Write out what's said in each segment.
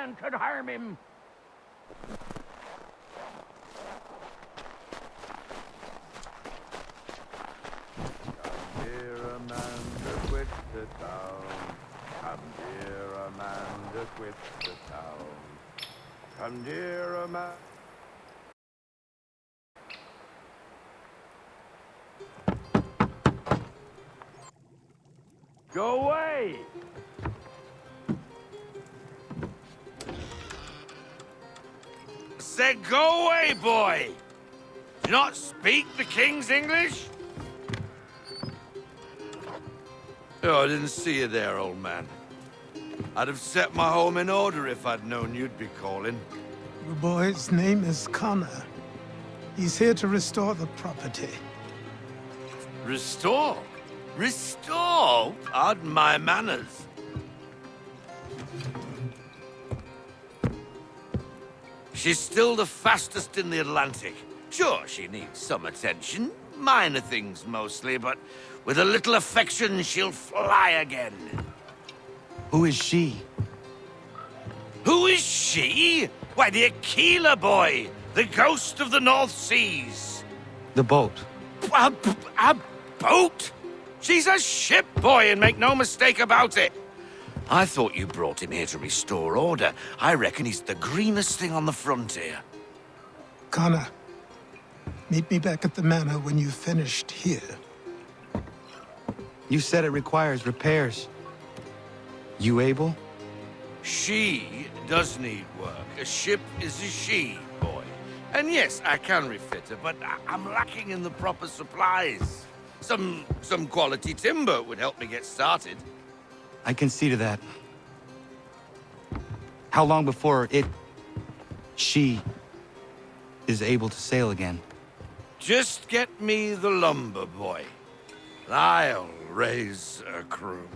man could harm him. Come here, Amanda, quit the town. Come dear Amanda, quit the town. Come dear Amanda. Go away! Said go away, boy! Do you not speak the King's English? Oh, I didn't see you there, old man. I'd have set my home in order if I'd known you'd be calling. Your boy's name is Connor. He's here to restore the property. Restore? Restore? Pardon my manners. She's still the fastest in the Atlantic. Sure, she needs some attention. Minor things mostly, but with a little affection, she'll fly again. Who is she? Who is she? Why, the Aquila boy, the ghost of the North Seas. The boat. A boat? She's a ship, boy, and make no mistake about it. I thought you brought him here to restore order. I reckon he's the greenest thing on the frontier. Connor, meet me back at the manor when you've finished here. You said it requires repairs. You able? She does need work. A ship is a she, boy. And yes, I can refit her, but I'm lacking in the proper supplies. Some quality timber would help me get started. I can see to that. How long before she is able to sail again? Just get me the lumber, boy. I'll raise a crew.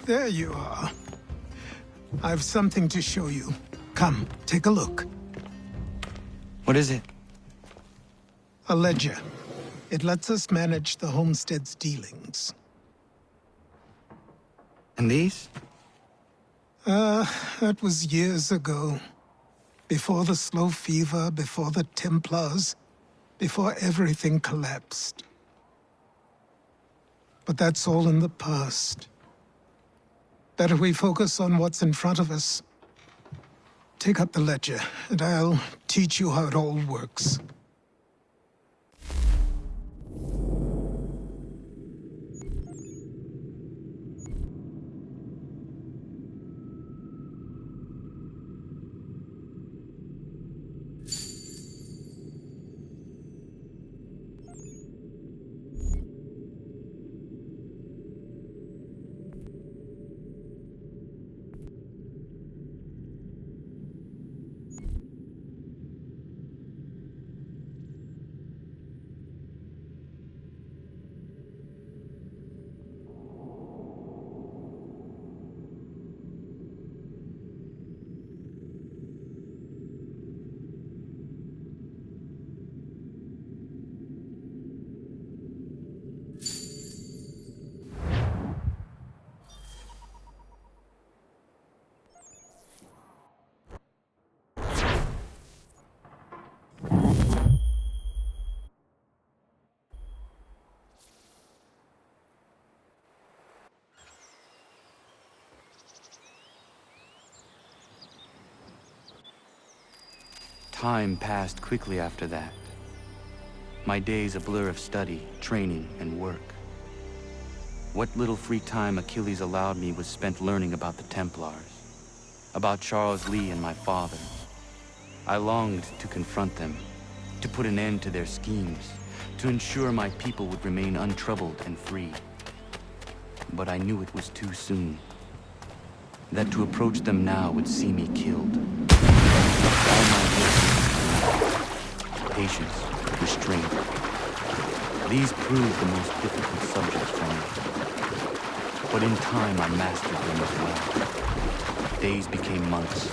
There you are. I've something to show you. Come, take a look. What is it? A ledger. It lets us manage the homestead's dealings. And these? That was years ago. Before the slow fever, before the Templars, before everything collapsed. But that's all in the past. Better we focus on what's in front of us. Take up the ledger, and I'll teach you how it all works. Time passed quickly after that. My days a blur of study, training, and work. What little free time Achilles allowed me was spent learning about the Templars, about Charles Lee and my father. I longed to confront them, to put an end to their schemes, to ensure my people would remain untroubled and free. But I knew it was too soon, that to approach them now would see me killed. All my work, patience, restraint, these proved the most difficult subjects for me. But in time I mastered them as well. Days became months,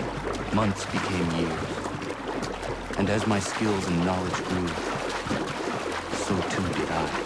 months became years. And as my skills and knowledge grew, so too did I.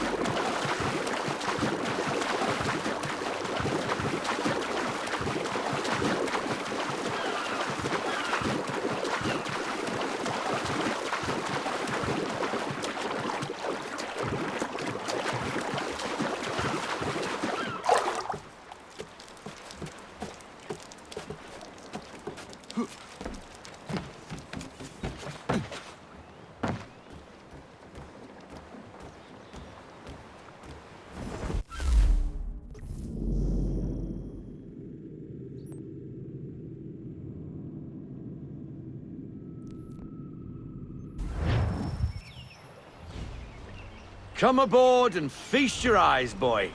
Come aboard and feast your eyes, boy.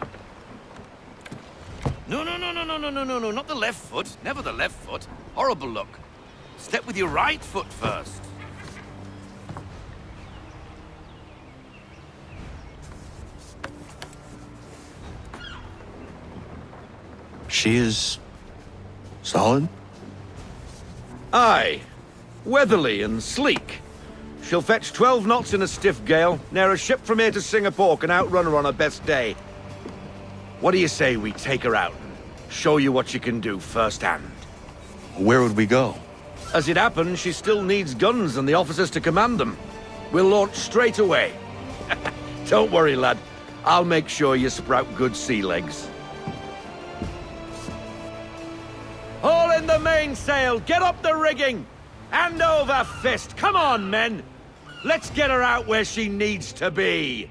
No, not the left foot. Never the left foot. Horrible look. Step with your right foot first. She is solid? Aye. Weatherly and sleek. She'll fetch 12 knots in a stiff gale, near a ship from here to Singapore can outrun her on her best day. What do you say we take her out and show you what she can do firsthand? Where would we go? As it happens, she still needs guns and the officers to command them. We'll launch straight away. Don't worry, lad. I'll make sure you sprout good sea legs. Haul in the mainsail! Get up the rigging! Hand over fist! Come on, men! Let's get her out where she needs to be!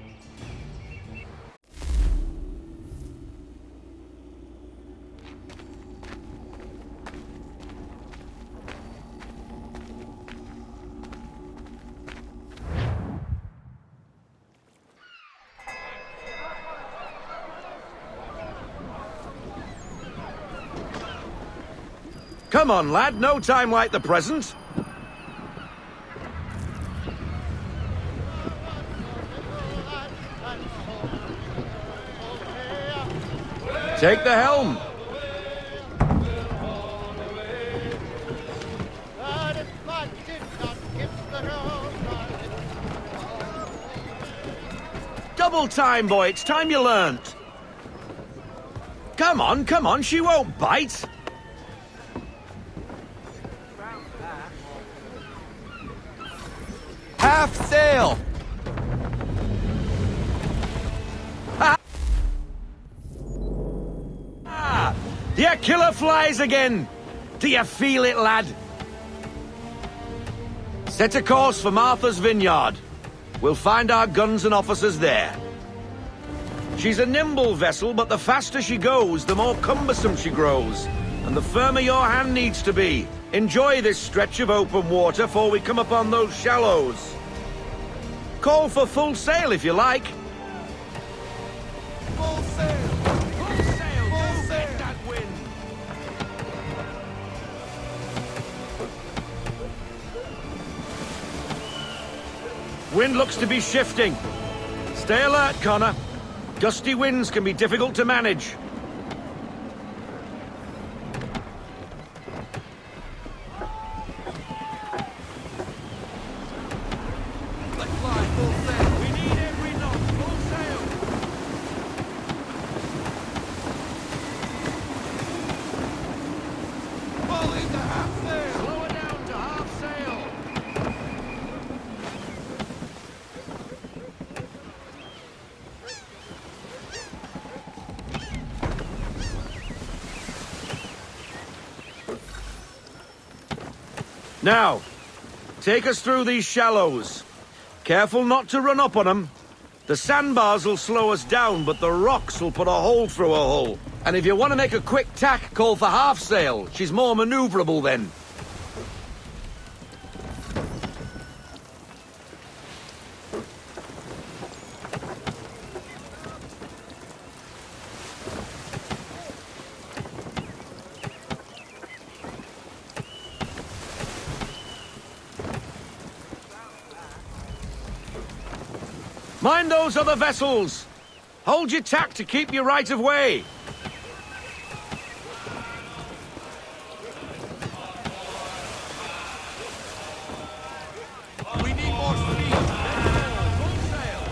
Come on, lad, no time like the present. Take the helm. Double time, boy. It's time you learnt. Come on, she won't bite. Half sail! The killer flies again! Do you feel it, lad? Set a course for Martha's Vineyard. We'll find our guns and officers there. She's a nimble vessel, but the faster she goes, the more cumbersome she grows, and the firmer your hand needs to be. Enjoy this stretch of open water before we come upon those shallows. Call for full sail if you like. Full sail! Full sail! Full sail! That wind! Wind looks to be shifting. Stay alert, Connor. Gusty winds can be difficult to manage. Let's fly full sail! We need every knot. Full sail. Fall into half sail! Slow her down to half sail. Now, take us through these shallows. Careful not to run up on them. The sandbars will slow us down, but the rocks will put a hole through a hull. And if you want to make a quick tack, call for half sail. She's more maneuverable then. Mind those other vessels! Hold your tack to keep your right of way! We need more speed! Full sail!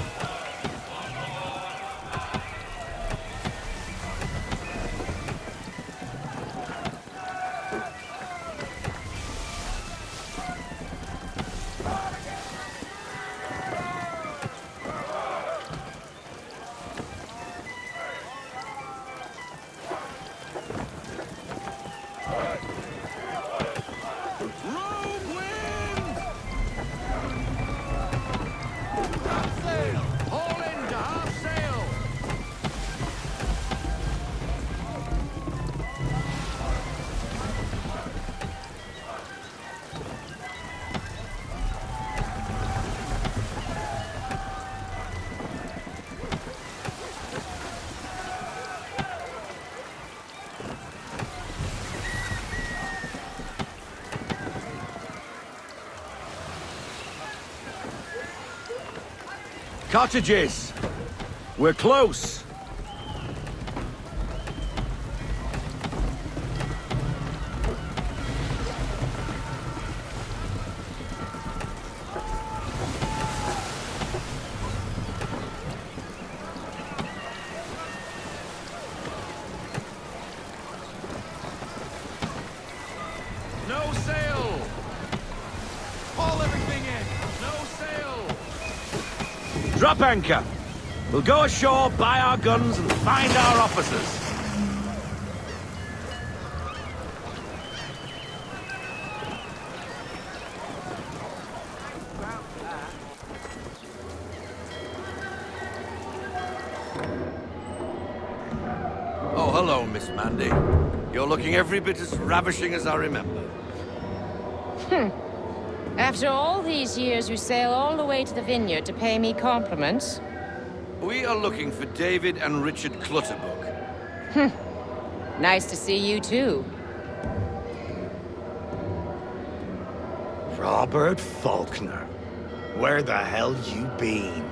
Cottages! We're close! No sail! Haul everything in! No sail! Drop anchor! We'll go ashore, buy our guns, and find our officers. Oh, hello, Miss Mandy. You're looking every bit as ravishing as I remember. After all these years, you sail all the way to the vineyard to pay me compliments? We are looking for David and Richard Clutterbuck. Nice to see you, too. Robert Faulkner. Where the hell you been?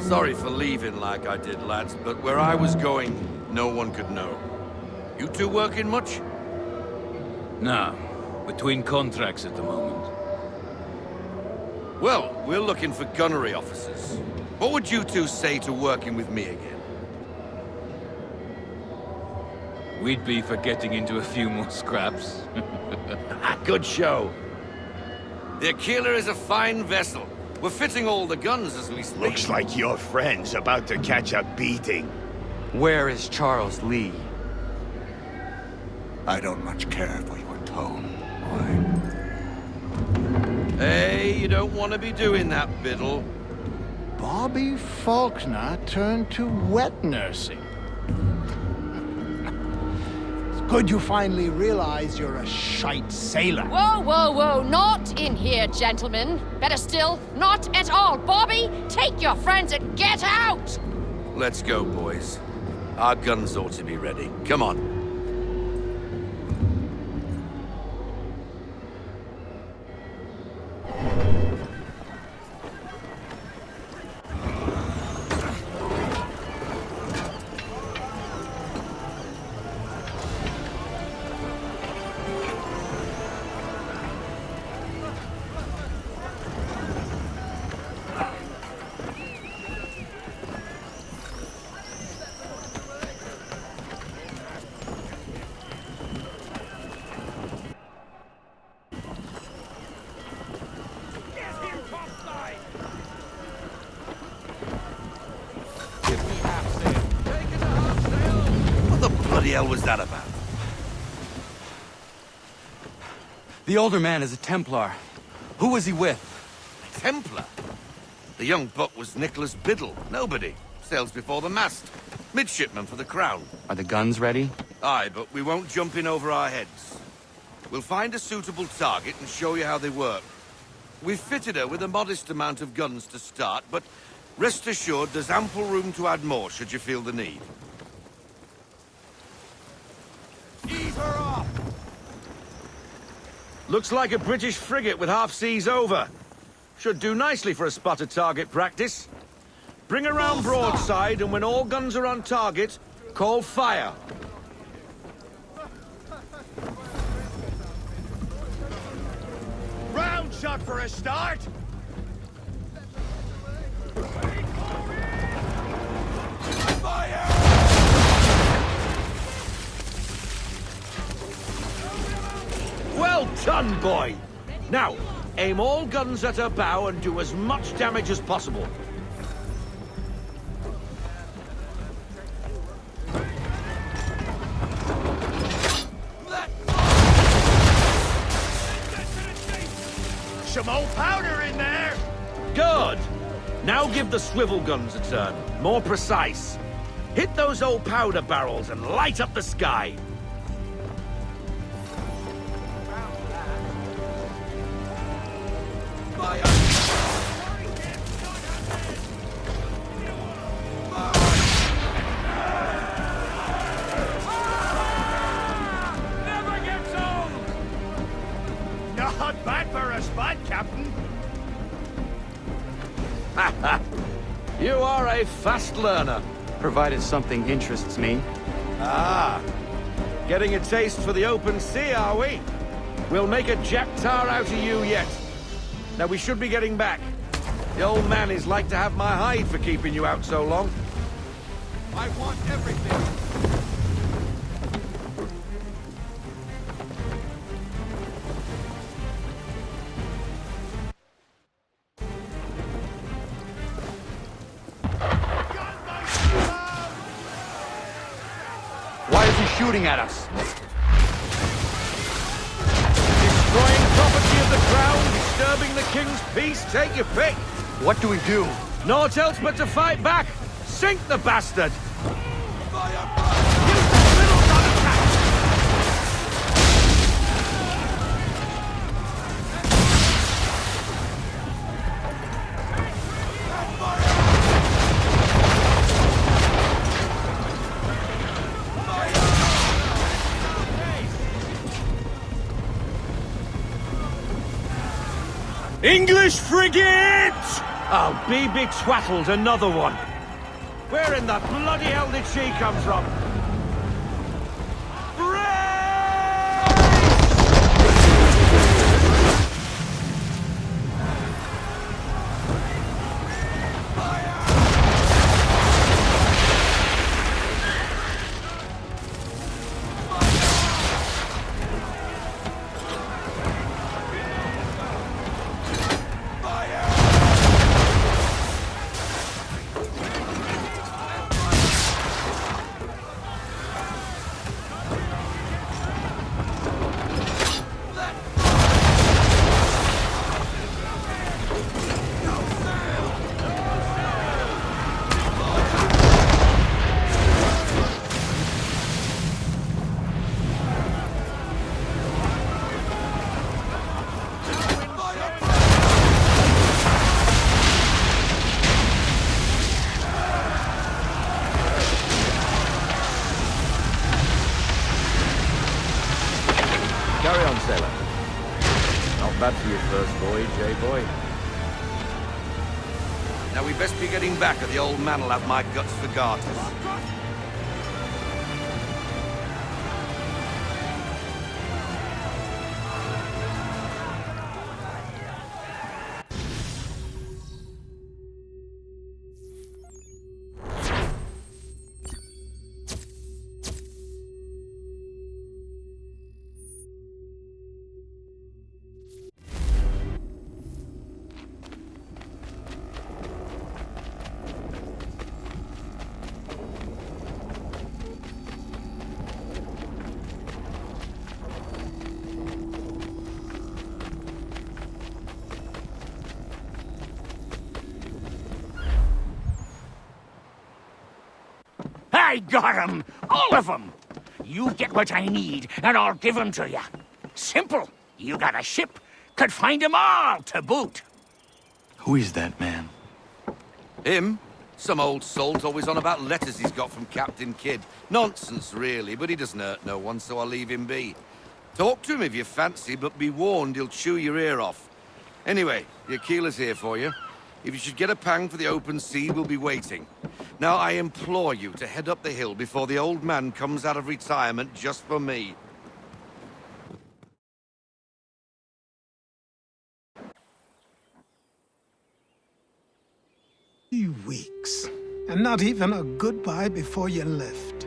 Sorry for leaving like I did, lads, but where I was going, no one could know. You two working much? No. Between contracts at the moment. Well, we're looking for gunnery officers. What would you two say to working with me again? We'd be for getting into a few more scraps. Good show. The Aquila is a fine vessel. We're fitting all the guns as we speak. Looks like your friend's about to catch a beating. Where is Charles Lee? I don't much care for your tone, boy. Hey, you don't want to be doing that, Biddle. Bobby Faulkner turned to wet nursing. It's good you finally realize you're a shite sailor. Whoa, whoa, whoa, not in here, gentlemen. Better still, not at all. Bobby, take your friends and get out! Let's go, boys. Our guns ought to be ready. Come on. What the bloody hell was that about? The older man is a Templar. Who was he with? Templar? The young buck was Nicholas Biddle. Nobody. Sails before the mast. Midshipman for the Crown. Are the guns ready? Aye, but we won't jump in over our heads. We'll find a suitable target and show you how they work. We've fitted her with a modest amount of guns to start, but rest assured there's ample room to add more should you feel the need. Ease her off! Looks like a British frigate with half seas over. Should do nicely for a spotted target practice. Bring her round broadside, and when all guns are on target, call fire. Round shot for a start! Fire! Well done, boy! Now, aim all guns at her bow and do as much damage as possible. Some old powder in there! Good! Now give the swivel guns a turn. More precise. Hit those old powder barrels and light up the sky. Never gets old! Not bad for a spot, Captain. You are a fast learner. Provided something interests me. Ah, getting a taste for the open sea, are we? We'll make a jack tar out of you yet. Now we should be getting back. The old man is like to have my hide for keeping you out so long. I want everything. Why is he shooting at us? Destroying property of the crown, disturbing the king's peace, take your pick. What do we do? Naught else but to fight back. Sink the bastard. English frigate! I'll be betwattled, another one. Where in the bloody hell did she come from? Carry on, sailor. Not bad for your first voyage, eh, boy? Now we best be getting back, or the old man'll have my guts for garters. I got 'em! All of 'em! You get what I need, and I'll give 'em to you. Simple. You got a ship, could find 'em all to boot. Who is that man? Him? Some old salt always on about letters he's got from Captain Kidd. Nonsense, really, but he doesn't hurt no one, so I'll leave him be. Talk to him if you fancy, but be warned he'll chew your ear off. Anyway, your keeler's here for you. If you should get a pang for the open sea, we'll be waiting. Now, I implore you to head up the hill before the old man comes out of retirement just for me. 3 weeks, and not even a goodbye before you left.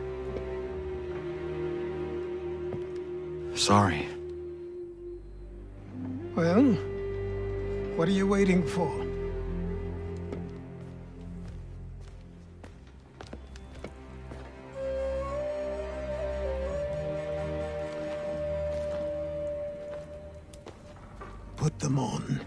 Sorry. Well, what are you waiting for? Put them on.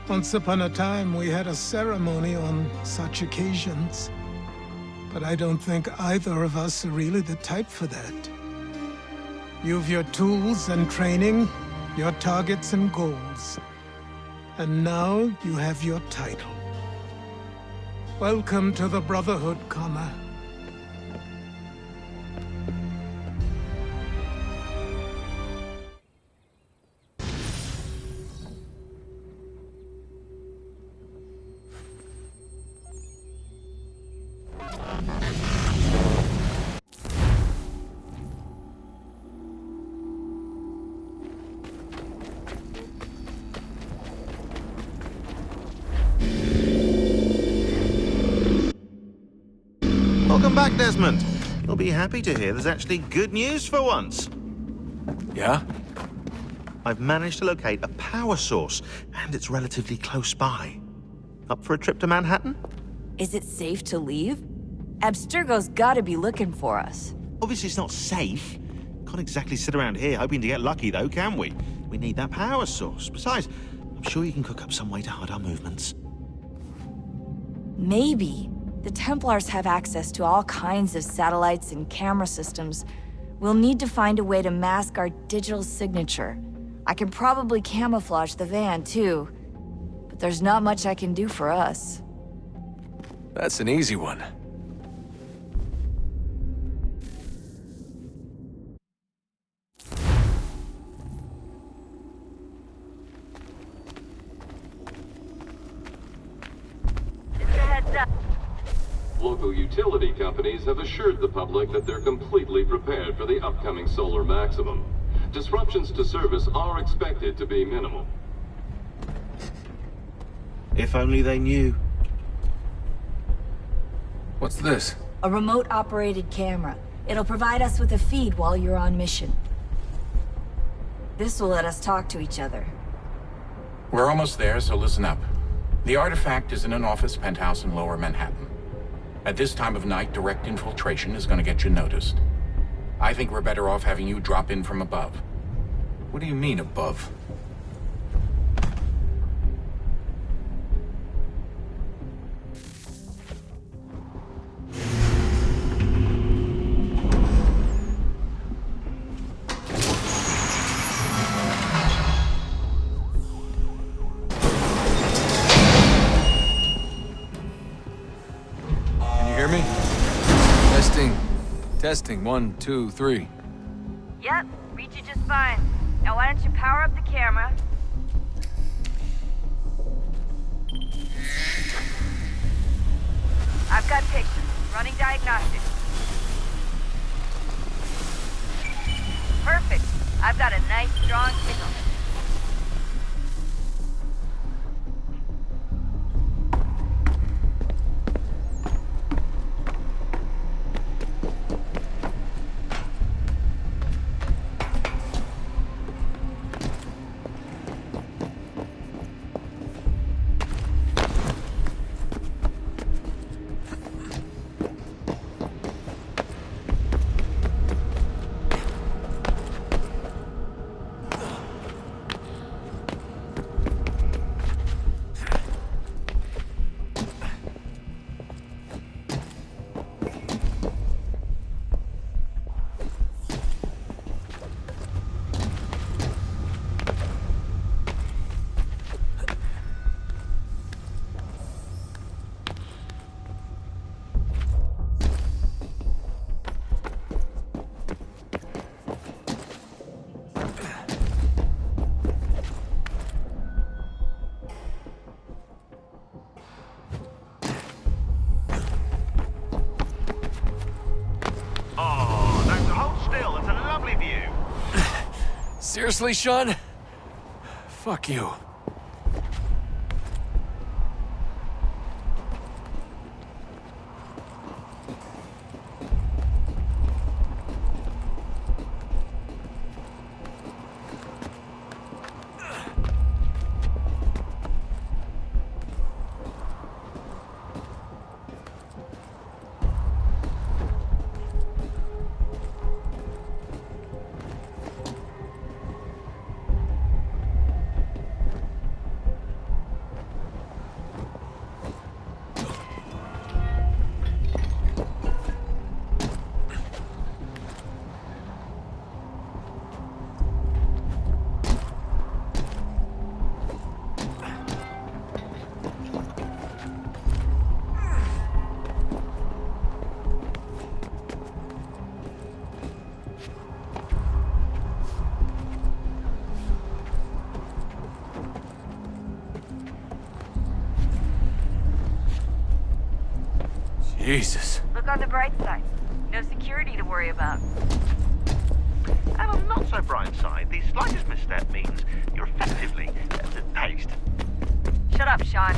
Once upon a time, we had a ceremony on such occasions. But I don't think either of us are really the type for that. You've your tools and training, your targets and goals. And now you have your title. Welcome to the Brotherhood, Connor. Welcome back, Desmond. You'll be happy to hear there's actually good news for once. Yeah? I've managed to locate a power source, and it's relatively close by. Up for a trip to Manhattan? Is it safe to leave? Abstergo's gotta be looking for us. Obviously it's not safe. Can't exactly sit around here hoping to get lucky, though, can we? We need that power source. Besides, I'm sure you can cook up some way to hide our movements. Maybe. The Templars have access to all kinds of satellites and camera systems. We'll need to find a way to mask our digital signature. I can probably camouflage the van, too. But there's not much I can do for us. That's an easy one. Local utility companies have assured the public that they're completely prepared for the upcoming solar maximum. Disruptions to service are expected to be minimal. If only they knew. What's this? A remote-operated camera. It'll provide us with a feed while you're on mission. This will let us talk to each other. We're almost there, so listen up. The artifact is in an office penthouse in Lower Manhattan. At this time of night, direct infiltration is going to get you noticed. I think we're better off having you drop in from above. What do you mean, above? Testing, 1, 2, 3. Yep, reach you just fine. Now why don't you power up the camera? I've got pictures. Running diagnostics. Perfect. I've got a nice, strong signal. Seriously, Sean? Fuck you. Jesus. Look on the bright side. No security to worry about. And on the not so bright side, the slightest misstep means you're effectively paced. Shut up, Sean.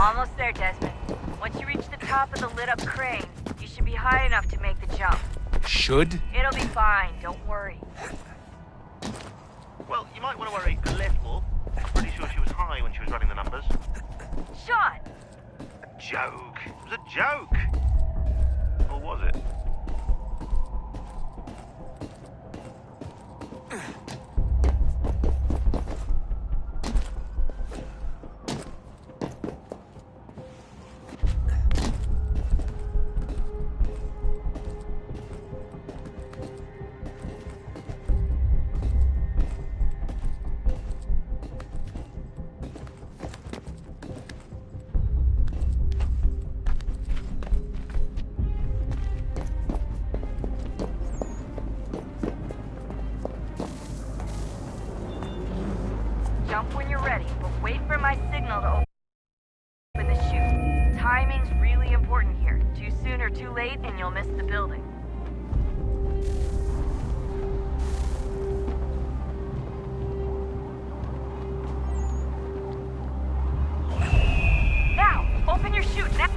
Almost there, Desmond. Once you reach the top of the lit-up crane, you should be high enough to make the jump. Should? It'll be fine, don't worry. Well, you might want to worry a little. I'm pretty sure she was high when she was running the numbers. Sean! A joke. It was a joke. Or was it? Jump when you're ready, but wait for my signal to open the chute. Timing's really important here. Too soon or too late, and you'll miss the building. Now, open your chute now.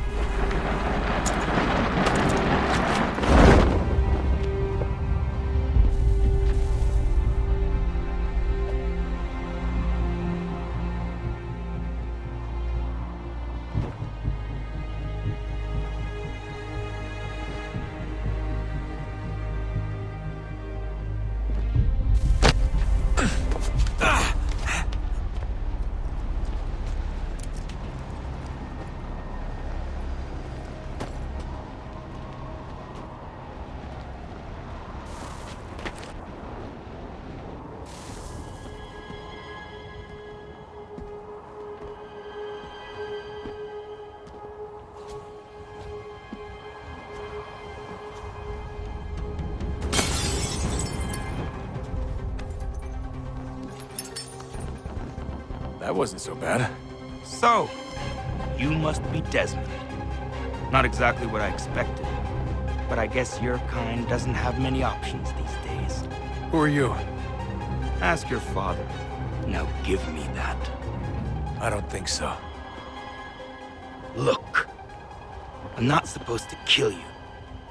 That wasn't so bad. So, you must be Desmond. Not exactly what I expected, but I guess your kind doesn't have many options these days. Who are you? Ask your father. Now give me that. I don't think so. Look, I'm not supposed to kill you,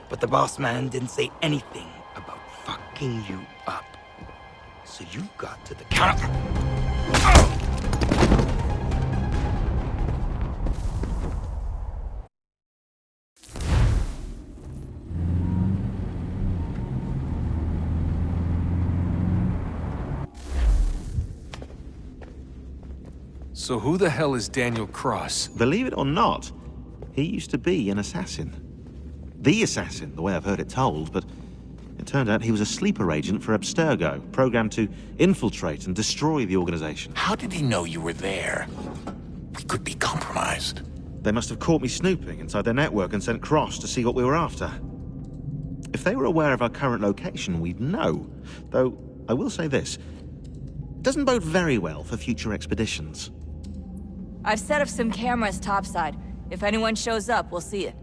but the boss man didn't say anything about fucking you up. So you got to the counter. So who the hell is Daniel Cross? Believe it or not, he used to be an assassin. the assassin, the way I've heard it told, but it turned out he was a sleeper agent for Abstergo, programmed to infiltrate and destroy the organization. How did he know you were there? We could be compromised. They must have caught me snooping inside their network and sent Cross to see what we were after. If they were aware of our current location, we'd know. Though, I will say this. It doesn't bode very well for future expeditions. I've set up some cameras topside. If anyone shows up, we'll see it.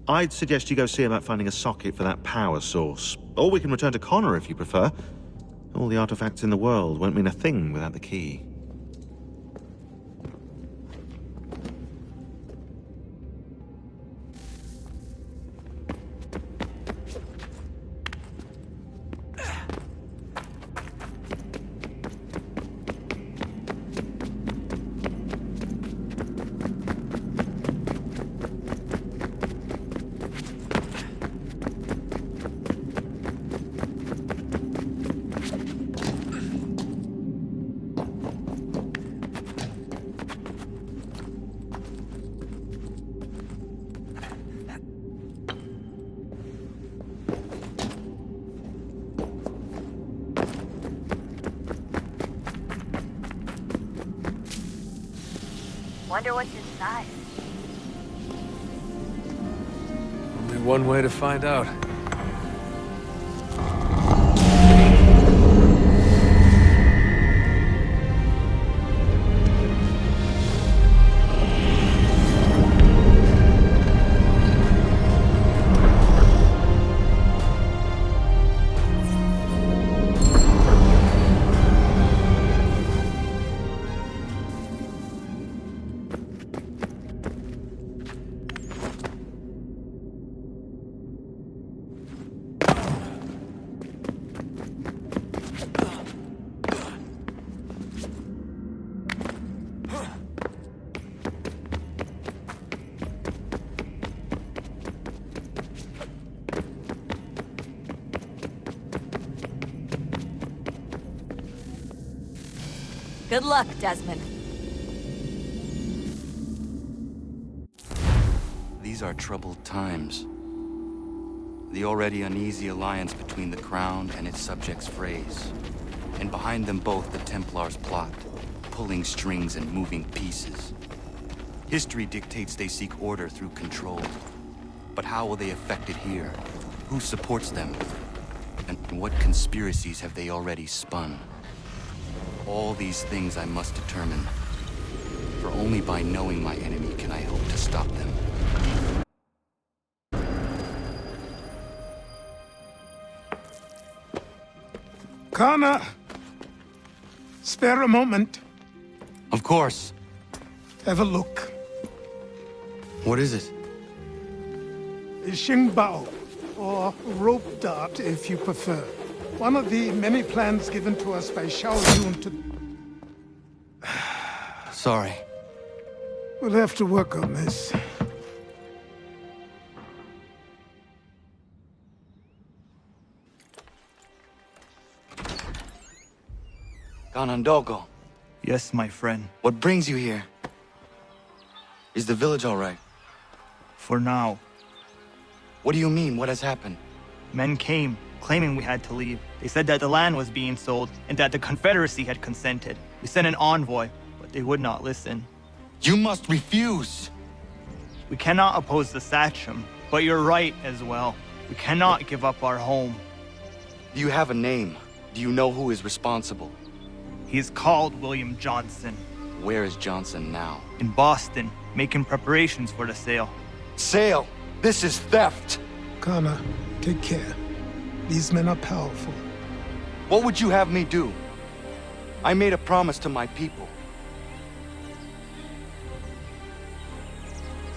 I'd suggest you go see about finding a socket for that power source. Or we can return to Connor if you prefer. All the artifacts in the world won't mean a thing without the key. Wonder what's inside. Only one way to find out. Good luck, Desmond. These are troubled times. The already uneasy alliance between the Crown and its subjects frays. And behind them both the Templars plot, pulling strings and moving pieces. History dictates they seek order through control. But how will they affect it here? Who supports them? And what conspiracies have they already spun? All these things I must determine. For only by knowing my enemy can I hope to stop them. Connor! Spare a moment. Of course. Have a look. What is it? The Xingbao, or rope dart if you prefer. One of the many plans given to us by Xiao Yun to... Sorry. We'll have to work on this. Ganondogo. Yes, my friend. What brings you here? Is the village all right? For now. What do you mean? What has happened? Men came, claiming we had to leave. They said that the land was being sold, and that the Confederacy had consented. We sent an envoy, but they would not listen. You must refuse! We cannot oppose the Sachem, but you're right as well. We cannot give up our home. Do you have a name? Do you know who is responsible? He is called William Johnson. Where is Johnson now? In Boston, making preparations for the sale. Sale! This is theft! Connor, take care. These men are powerful. What would you have me do? I made a promise to my people.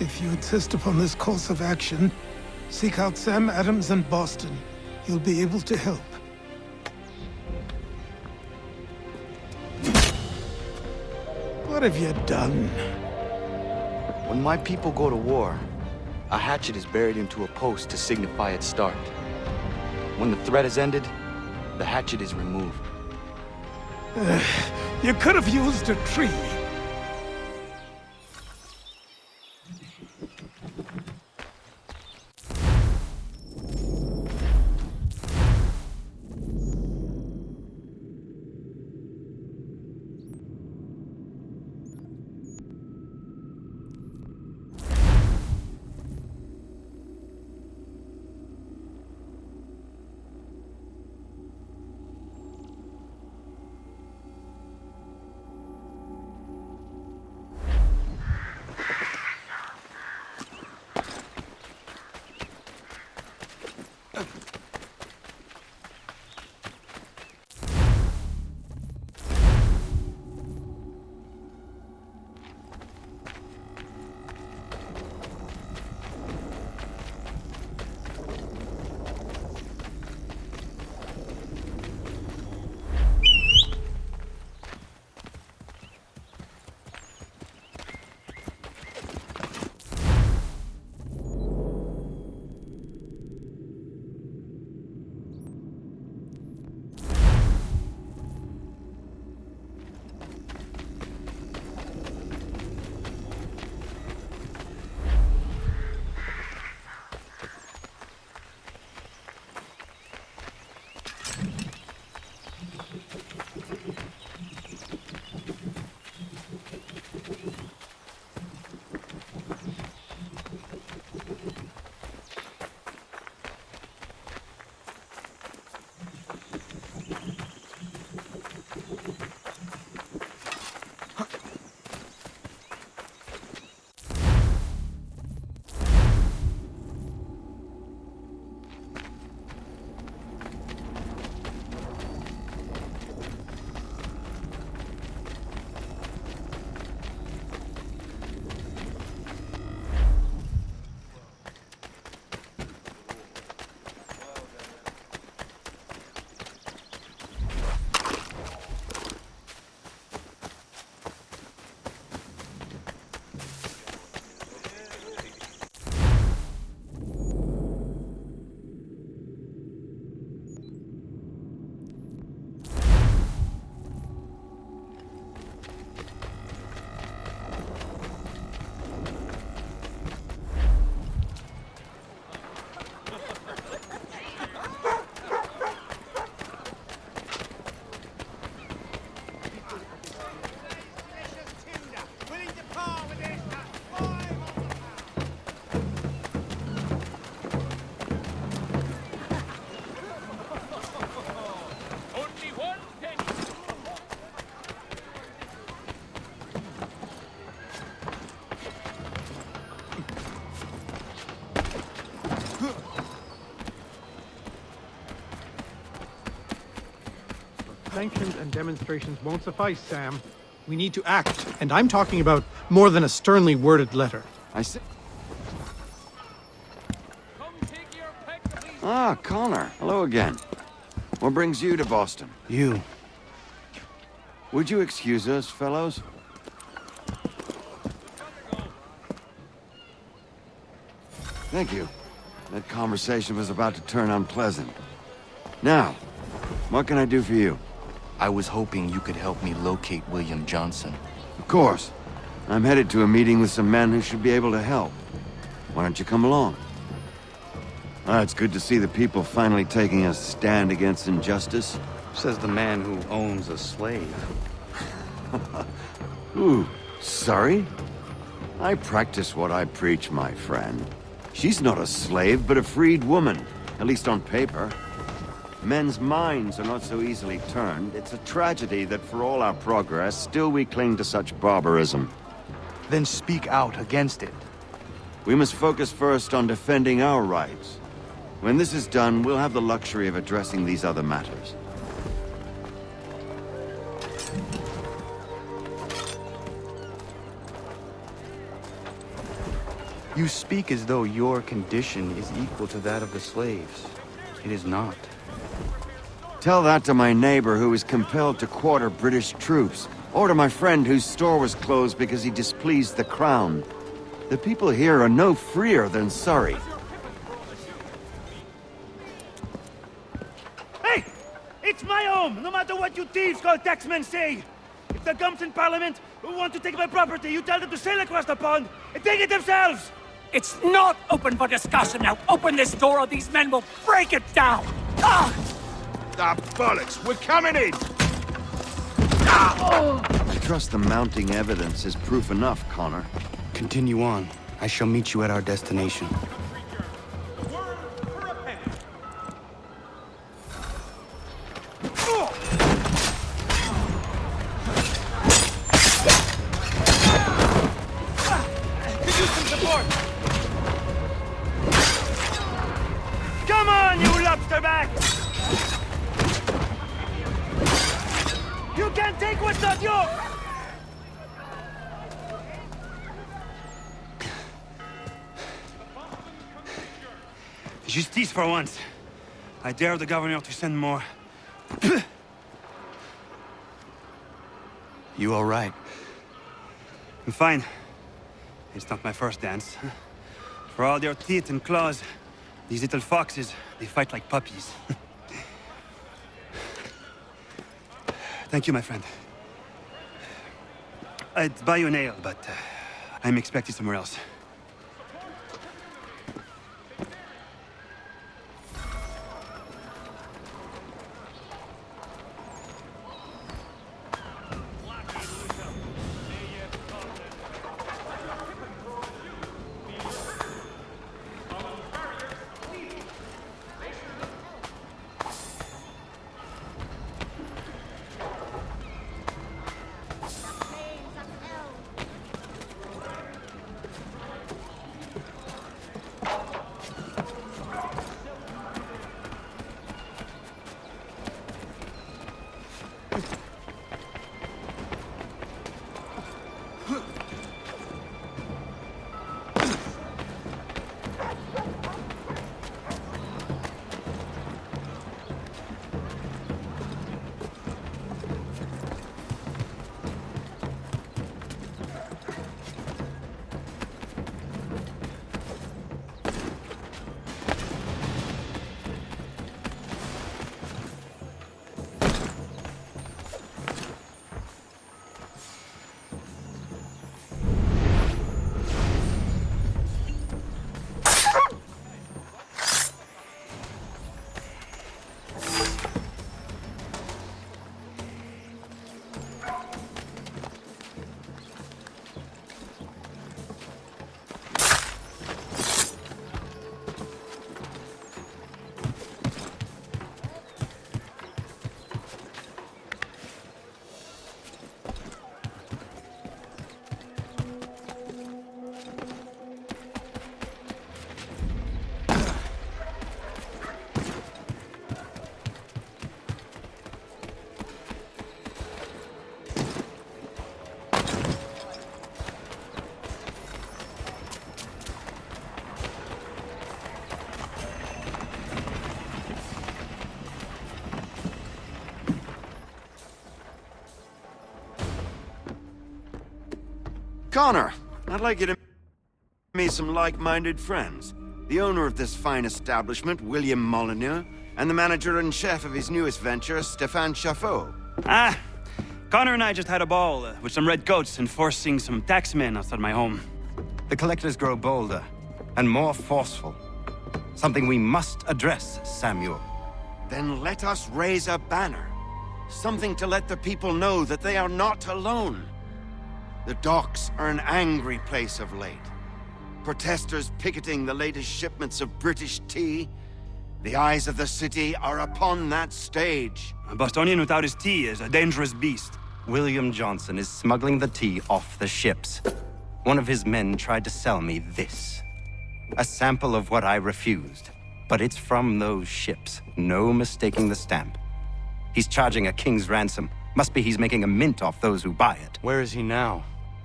If you insist upon this course of action, seek out Sam Adams in Boston. He'll be able to help. What have you done? When my people go to war, a hatchet is buried into a post to signify its start. When the threat is ended, the hatchet is removed. You could have used a tree. Sanctions and demonstrations won't suffice, Sam. We need to act, and I'm talking about more than a sternly worded letter. I see. Ah, Connor. Hello again. What brings you to Boston? You. Would you excuse us, fellows? Thank you. That conversation was about to turn unpleasant. Now, what can I do for you? I was hoping you could help me locate William Johnson. Of course. I'm headed to a meeting with some men who should be able to help. Why don't you come along? It's good to see the people finally taking a stand against injustice. Says the man who owns a slave. Ooh, sorry? I practice what I preach, my friend. She's not a slave, but a freed woman, at least on paper. Men's minds are not so easily turned. It's a tragedy that for all our progress, still we cling to such barbarism. Then speak out against it. We must focus first on defending our rights. When this is done, we'll have the luxury of addressing these other matters. You speak as though your condition is equal to that of the slaves. It is not. Tell that to my neighbor who was compelled to quarter British troops, or to my friend whose store was closed because he displeased the crown. The people here are no freer than Surrey. Hey! It's my home, no matter what you thieves called taxmen say! If the gumps in Parliament who want to take my property, you tell them to sail across the pond and take it themselves! It's not open for discussion now. Open this door or these men will break it down. Ah! Bollocks! We're coming in! I trust the mounting evidence is proof enough, Connor. Continue on. I shall meet you at our destination. Come on, you lobsterback! You can't take what's not yours! Justice for once. I dare the governor to send more. You all right? I'm fine. It's not my first dance. For all their teeth and claws, these little foxes, they fight like puppies. Thank you, my friend. I'd buy you an ale, but I'm expected somewhere else. Connor, I'd like you to meet some like-minded friends. The owner of this fine establishment, William Molyneux, and the manager and chef of his newest venture, Stéphane Chaffeau. Ah, Connor and I just had a ball with some redcoats enforcing some taxmen outside my home. The collectors grow bolder and more forceful. Something we must address, Samuel. Then let us raise a banner. Something to let the people know that they are not alone. The docks are an angry place of late. Protesters picketing the latest shipments of British tea. The eyes of the city are upon that stage. A Bostonian without his tea is a dangerous beast. William Johnson is smuggling the tea off the ships. One of his men tried to sell me this. A sample of what I refused. But it's from those ships. No mistaking the stamp. He's charging a king's ransom. Must be he's making a mint off those who buy it. Where is he now?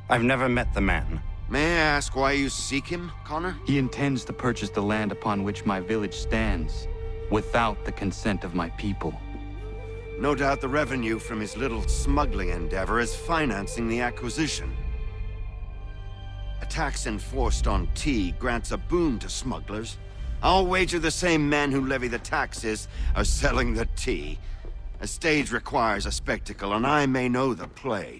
I've never met the man. May I ask why you seek him, Connor? He intends to purchase the land upon which my village stands, without the consent of my people. No doubt the revenue from his little smuggling endeavor is financing the acquisition. A tax enforced on tea grants a boon to smugglers. I'll wager the same men who levy the taxes are selling the tea. A stage requires a spectacle, and I may know the play.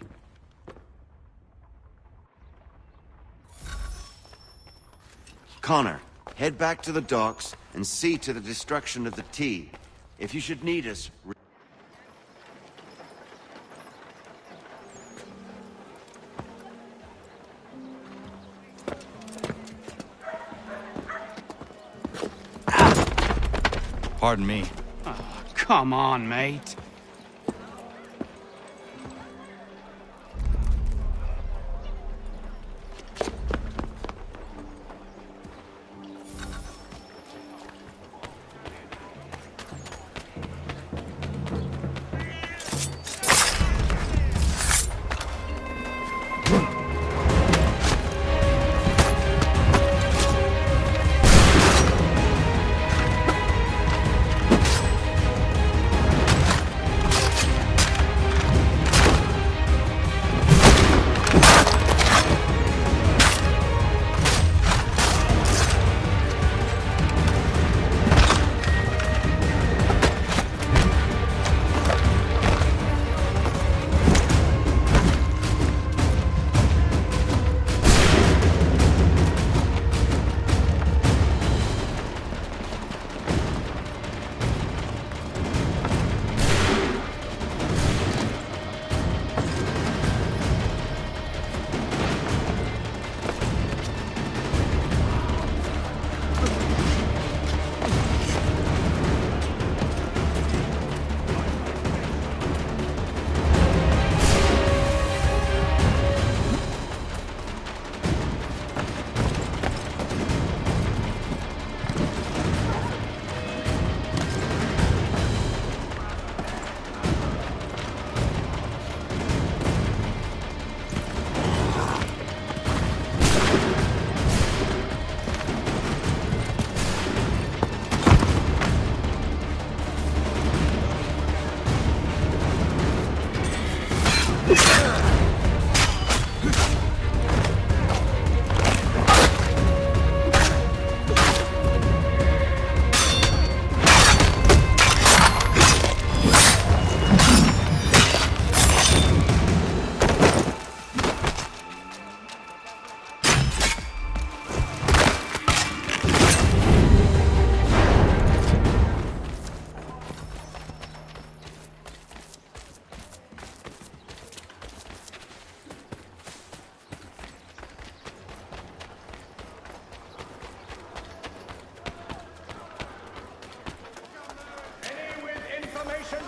Connor, head back to the docks and see to the destruction of the tea. If you should need us... Pardon me. Oh, come on, mate.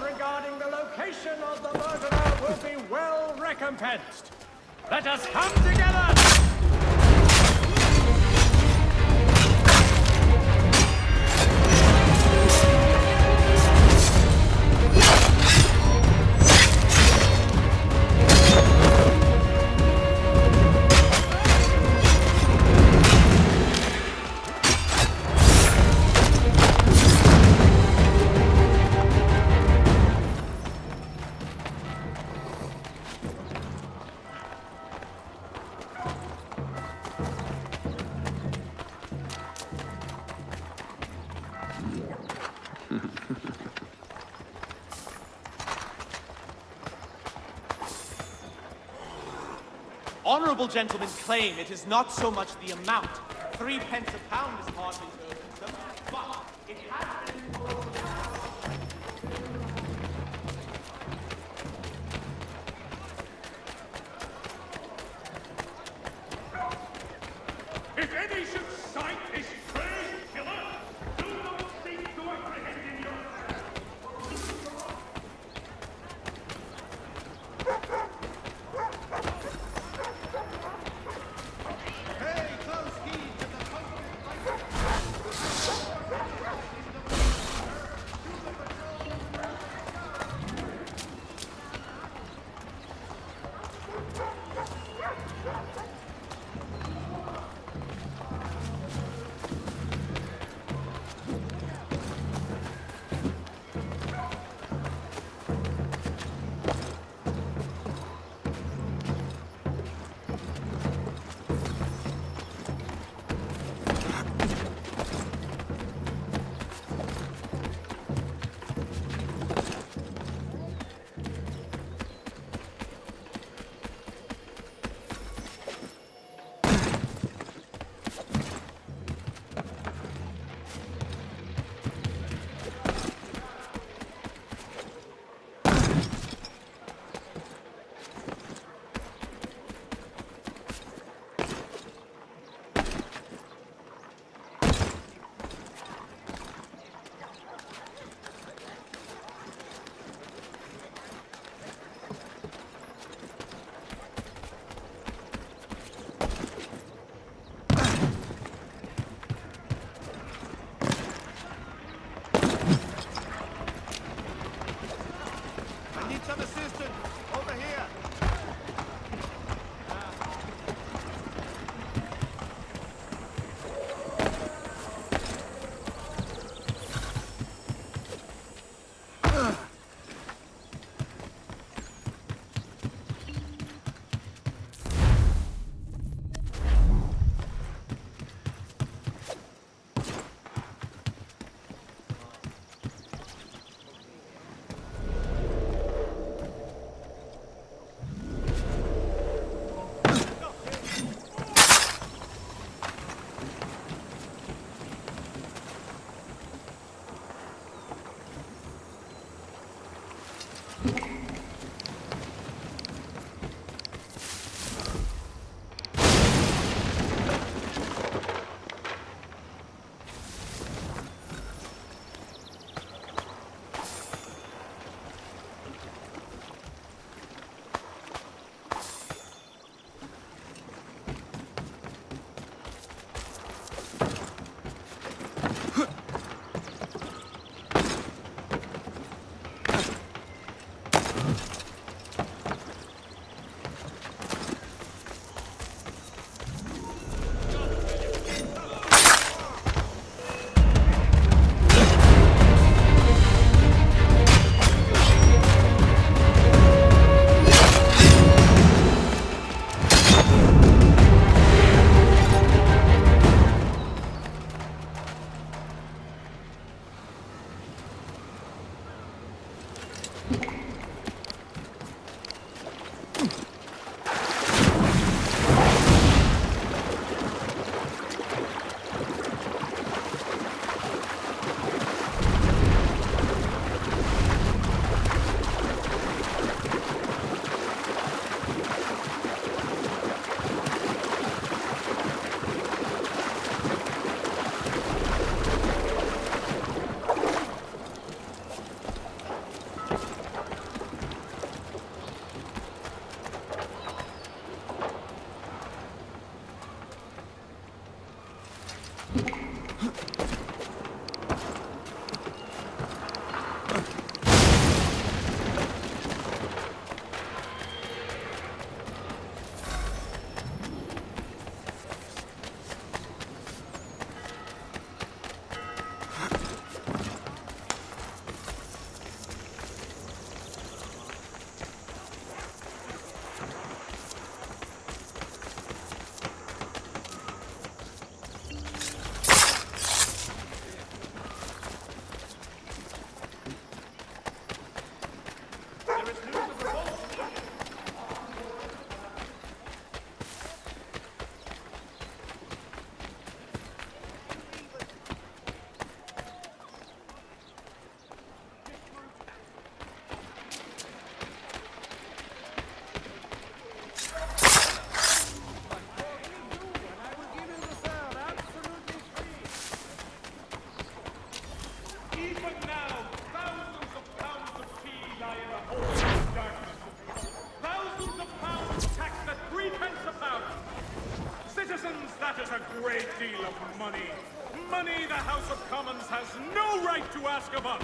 Regarding the location of the murderer will be well recompensed. Let us come together! Honorable gentlemen claim it is not so much the amount. 3 pence a pound is hardly burdensome, but it has been... If any should sight this crazed killer, do not seek to apprehend him yourself. Pay close heed to the Even now, thousands of pounds of tea lie in the hole of darkness. Thousands of pounds taxed at 3 pence a pound. Citizens, that is a great deal of money. Money the House of Commons has no right to ask of us.